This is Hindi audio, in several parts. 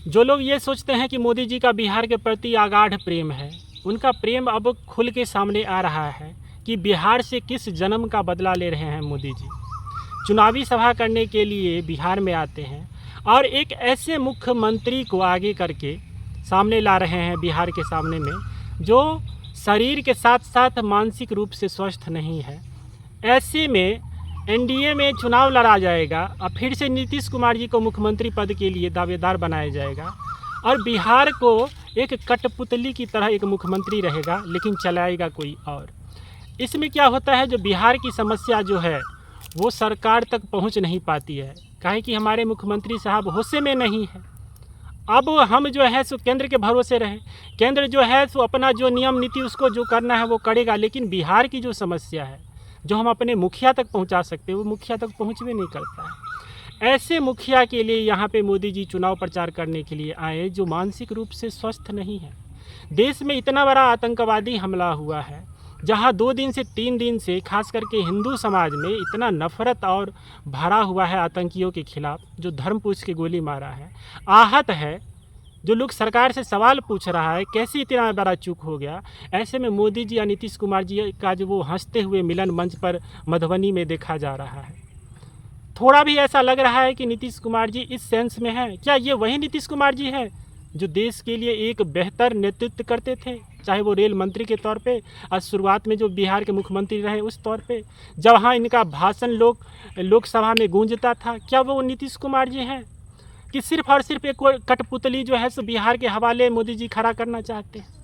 जो लोग ये सोचते हैं कि मोदी जी का बिहार के प्रति अगाध प्रेम है, उनका प्रेम अब खुल के सामने आ रहा है कि बिहार से किस जन्म का बदला ले रहे हैं मोदी जी। चुनावी सभा करने के लिए बिहार में आते हैं और एक ऐसे मुख्यमंत्री को आगे करके सामने ला रहे हैं बिहार के सामने में, जो शरीर के साथ साथ मानसिक रूप से स्वस्थ नहीं है। ऐसे में एनडीए में चुनाव लड़ा जाएगा और फिर से नीतीश कुमार जी को मुख्यमंत्री पद के लिए दावेदार बनाया जाएगा और बिहार को एक कठपुतली की तरह एक मुख्यमंत्री रहेगा, लेकिन चलाएगा कोई और। इसमें क्या होता है, जो बिहार की समस्या जो है वो सरकार तक पहुंच नहीं पाती है, काहे कि हमारे मुख्यमंत्री साहब होशे में नहीं है। अब हम जो है सो केंद्र के भरोसे रहे, केंद्र जो है सो अपना जो नियम नीति उसको जो करना है वो करेगा, लेकिन बिहार की जो समस्या है जो हम अपने मुखिया तक पहुंचा सकते हैं वो मुखिया तक पहुंचवे नहीं करता है। ऐसे मुखिया के लिए यहाँ पे मोदी जी चुनाव प्रचार करने के लिए आए जो मानसिक रूप से स्वस्थ नहीं है। देश में इतना बड़ा आतंकवादी हमला हुआ है, जहाँ 2 दिन से 3 दिन से खास करके हिंदू समाज में इतना नफरत और भरा हुआ है आतंकियों के खिलाफ, जो धर्म पूछ के गोली मारा है, आहत है, जो लोग सरकार से सवाल पूछ रहा है कैसे इतना बड़ा चूक हो गया। ऐसे में मोदी जी या नीतीश कुमार जी का जो वो हंसते हुए मिलन मंच पर मधुबनी में देखा जा रहा है, थोड़ा भी ऐसा लग रहा है कि नीतीश कुमार जी इस सेंस में है। क्या ये वही नीतीश कुमार जी हैं जो देश के लिए एक बेहतर नेतृत्व करते थे, चाहे वो रेल मंत्री के तौर पे और शुरुआत में जो बिहार के मुख्यमंत्री रहे उस तौर पे, जहाँ इनका भाषण लोकसभा में गूंजता था? क्या वो नीतीश कुमार जी हैं कि सिर्फ और सिर्फ एक कठपुतली जो है सो बिहार के हवाले मोदी जी खड़ा करना चाहते हैं?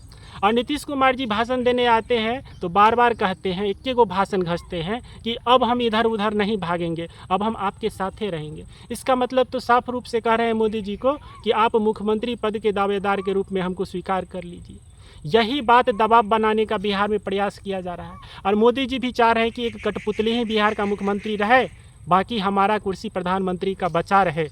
और नीतीश कुमार जी भाषण देने आते हैं तो बार बार कहते हैं, एक को भाषण घसते हैं कि अब हम इधर उधर नहीं भागेंगे, अब हम आपके साथ ही रहेंगे। इसका मतलब तो साफ रूप से कह रहे हैं मोदी जी को कि आप मुख्यमंत्री पद के दावेदार के रूप में हमको स्वीकार कर लीजिए। यही बात दबाव बनाने का बिहार में प्रयास किया जा रहा है और मोदी जी भी चाह रहे हैं कि एक कठपुतली ही बिहार का मुख्यमंत्री रहे, बाकी हमारा कुर्सी प्रधानमंत्री का बचा रहे।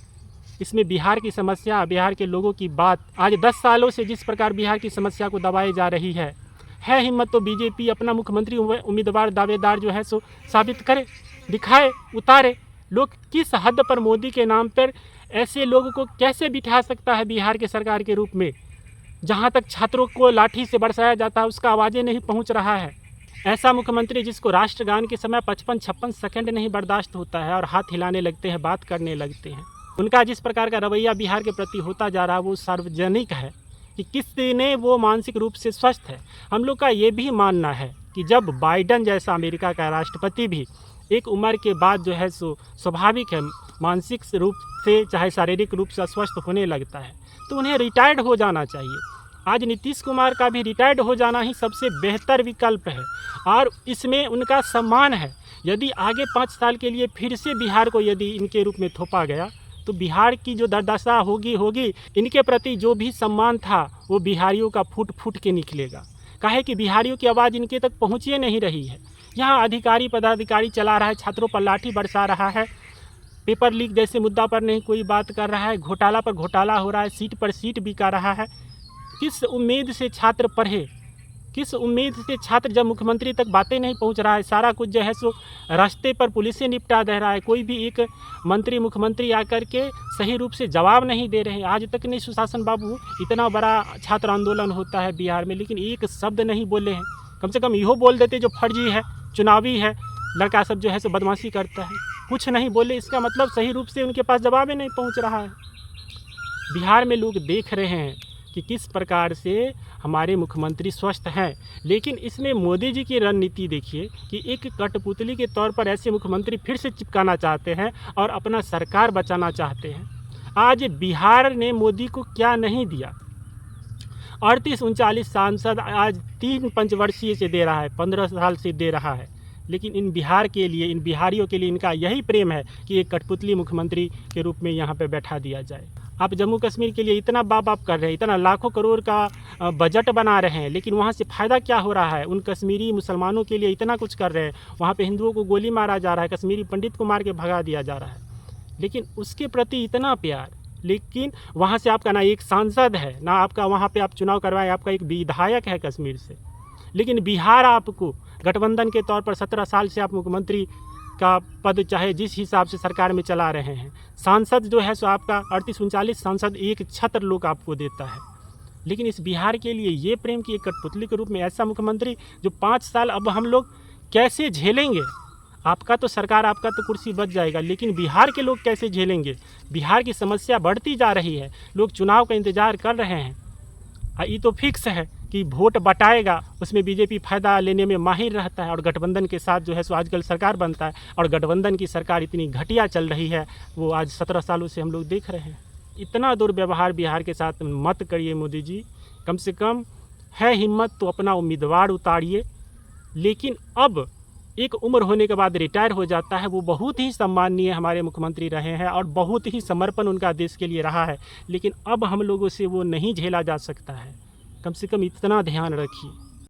इसमें बिहार की समस्या, बिहार के लोगों की बात आज 10 सालों से जिस प्रकार बिहार की समस्या को दबाई जा रही है हिम्मत तो बीजेपी अपना मुख्यमंत्री उम्मीदवार दावेदार जो है सो साबित करे, दिखाए, उतारे। लोग किस हद पर मोदी के नाम पर ऐसे लोगों को कैसे बिठा सकता है बिहार के सरकार के रूप में? जहाँ तक छात्रों को लाठी से बरसाया जाता है उसका आवाज़ें नहीं पहुँच रहा है। ऐसा मुख्यमंत्री जिसको राष्ट्रगान के समय 55-56 सेकंड नहीं बर्दाश्त होता है और हाथ हिलाने लगते हैं, बात करने लगते हैं। उनका जिस प्रकार का रवैया बिहार के प्रति होता जा रहा है वो सार्वजनिक है कि किसने वो मानसिक रूप से स्वस्थ है। हम लोग का ये भी मानना है कि जब बाइडन जैसा अमेरिका का राष्ट्रपति भी एक उम्र के बाद जो है सो स्वाभाविक है मानसिक रूप से चाहे शारीरिक रूप से अस्वस्थ होने लगता है, तो उन्हें रिटायर्ड हो जाना चाहिए। आज नीतीश कुमार का भी रिटायर्ड हो जाना ही सबसे बेहतर विकल्प है और इसमें उनका सम्मान है। यदि आगे 5 साल के लिए फिर से बिहार को यदि इनके रूप में थोपा गया तो बिहार की जो दुर्दशा होगी इनके प्रति जो भी सम्मान था वो बिहारियों का फूट फूट के निकलेगा। काहे कि बिहारियों की आवाज़ इनके तक पहुँच नहीं रही है। यहाँ अधिकारी पदाधिकारी चला रहा है, छात्रों पर लाठी बरसा रहा है, पेपर लीक जैसे मुद्दा पर नहीं कोई बात कर रहा है, घोटाला पर घोटाला हो रहा है, सीट पर सीट बिका रहा है। किस उम्मीद से छात्र पढ़े, किस उम्मीद से छात्र जब मुख्यमंत्री तक बातें नहीं पहुंच रहा है, सारा कुछ जो है सो रास्ते पर पुलिस से निपटा दे रहा है, कोई भी एक मंत्री मुख्यमंत्री आकर के सही रूप से जवाब नहीं दे रहे हैं। आज तक नहीं सुशासन बाबू, इतना बड़ा छात्र आंदोलन होता है बिहार में लेकिन एक शब्द नहीं बोले हैं। कम से कम इहो बोल देते जो फर्जी है, चुनावी है, लड़का सब जो है सो बदमाशी करता है, कुछ नहीं बोले। इसका मतलब सही रूप से उनके पास जवाब ही नहीं पहुँच रहा है। बिहार में लोग देख रहे हैं कि किस प्रकार से हमारे मुख्यमंत्री स्वस्थ हैं, लेकिन इसमें मोदी जी की रणनीति देखिए कि एक कठपुतली के तौर पर ऐसे मुख्यमंत्री फिर से चिपकाना चाहते हैं और अपना सरकार बचाना चाहते हैं। आज बिहार ने मोदी को क्या नहीं दिया। 38-39 सांसद आज 3 पंचवर्षीय से दे रहा है, 15 साल से दे रहा है, लेकिन इन बिहार के लिए, इन बिहारियों के लिए इनका यही प्रेम है कि एक कठपुतली मुख्यमंत्री के रूप में यहाँ पे बैठा दिया जाए। आप जम्मू कश्मीर के लिए इतना बाप कर रहे हैं, इतना लाखों करोड़ का बजट बना रहे हैं, लेकिन वहाँ से फ़ायदा क्या हो रहा है? उन कश्मीरी मुसलमानों के लिए इतना कुछ कर रहे हैं, वहाँ पे हिंदुओं को गोली मारा जा रहा है, कश्मीरी पंडित को मार के भगा दिया जा रहा है, लेकिन उसके प्रति इतना प्यार। लेकिन वहाँ से आपका ना एक सांसद है, ना आपका वहाँ पे आप चुनाव करवाएं, आपका एक विधायक है कश्मीर से, लेकिन बिहार आपको गठबंधन के तौर पर 17 साल से आप मुख्यमंत्री का पद चाहे जिस हिसाब से सरकार में चला रहे हैं, सांसद जो है सो आपका 38-39 सांसद एक छत्र लोग आपको देता है। लेकिन इस बिहार के लिए ये प्रेम की एक कठपुतली के रूप में ऐसा मुख्यमंत्री जो 5 साल अब हम लोग कैसे झेलेंगे? आपका तो सरकार, आपका तो कुर्सी बच जाएगा, लेकिन बिहार के लोग कैसे झेलेंगे? बिहार की समस्या बढ़ती जा रही है, लोग चुनाव का इंतज़ार कर रहे हैं। ये तो फिक्स है कि वोट बटाएगा, उसमें बीजेपी फ़ायदा लेने में माहिर रहता है और गठबंधन के साथ जो है सो आजकल सरकार बनता है। और गठबंधन की सरकार इतनी घटिया चल रही है, वो आज 17 सालों से हम लोग देख रहे हैं। इतना दुर्व्यवहार बिहार के साथ मत करिए मोदी जी। कम से कम है हिम्मत तो अपना उम्मीदवार उतारिए। लेकिन अब एक उम्र होने के बाद रिटायर हो जाता है, वो बहुत ही सम्माननीय हमारे मुख्यमंत्री रहे हैं और बहुत ही समर्पण उनका देश के लिए रहा है। लेकिन अब हम लोगों से वो नहीं झेला जा सकता है। कम से कम इतना ध्यान रखिए।